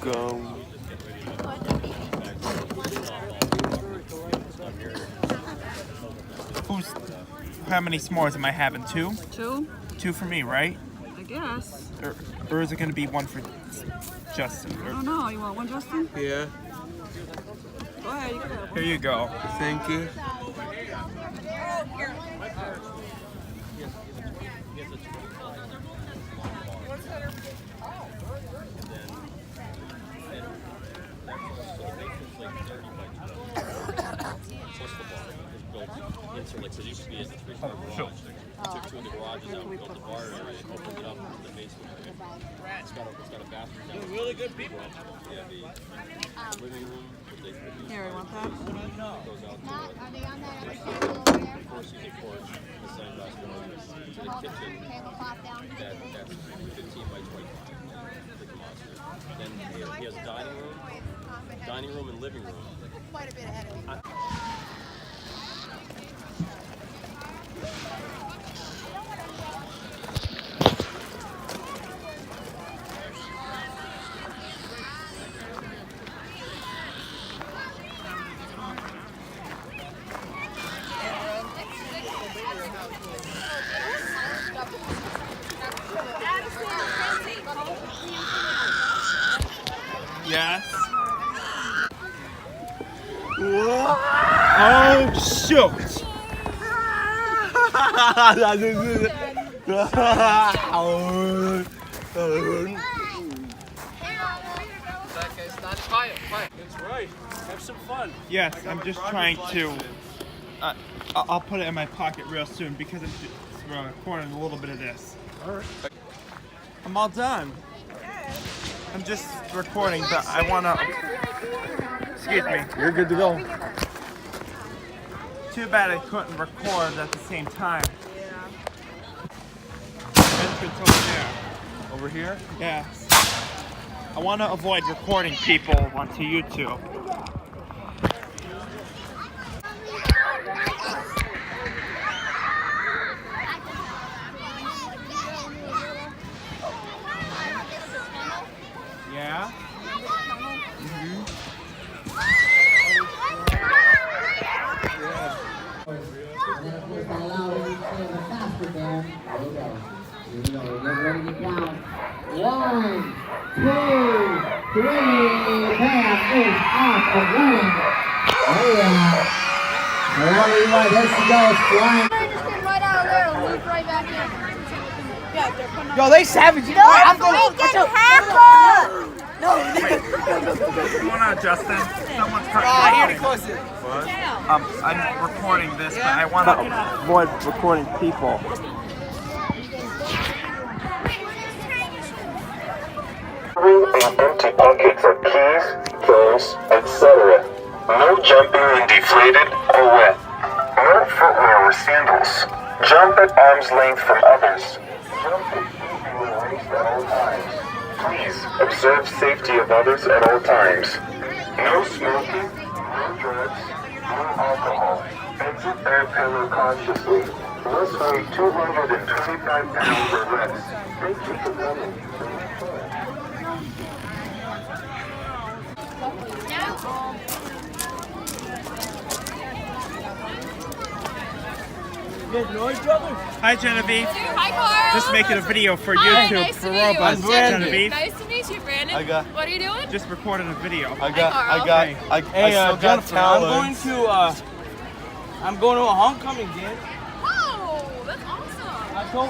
Go. How many s'mores am I having? Two? Two? Two for me, right? I guess. Or is it going to be one for Justin? I don't know. You want one, Justin? Yeah. Go ahead. You can have one. Here you go. Thank you. Like, it used to be as a three-car garage. Took two of the garages out, built the bar area, opened it up to the basement area. It's got a bathroom down there. Really good people. Yeah, the living room. Here, you want that? Goes out to the four-season porch, the side basketball, to the kitchen. That's 15 by 25. Freaking monster. Then he has a dining room and living room. Quite a bit ahead of me. Yes. Whoa. Oh, shoot. That's right. Have some fun. Yes, I'm just trying to. I'll put it in my pocket real soon because I'm just recording a little bit of this. All right. I'm all done. I'm just recording, but I want to. Excuse me. You're good to go. Too bad I couldn't record at the same time. Entrance over there. Over here? Yes. I want to avoid recording people onto YouTube. Yeah? One, two, three, bam, is off and running. Oh yeah. Wherever you want this to go, it's flying. Just get right out of there and loop right back in. Yeah, they're putting on. Yo, they savage. No, I'm freaking hacker! What's going on, Justin? Someone's cutting me off. What? I'm recording this, but I want to avoid recording people. And empty pockets of keys, phones, etc. No jumping when deflated or wet. No footwear or sandals. Jump at arm's length from others. Jump with easy release at all times. Please observe safety of others at all times. No smoking, no drugs, no alcohol. Exit air pillar consciously. Must weigh 225 pounds or less. Thank you for coming. Hi, Genevieve. Hi, Carl. Just making a video for YouTube Nice for to meet you. Roba. Genevieve. Nice to meet you, Brandon. I got- What are you doing? Just recording a video. I Jennifer, I'm going to I'm going to a homecoming game. Oh, that's awesome. I told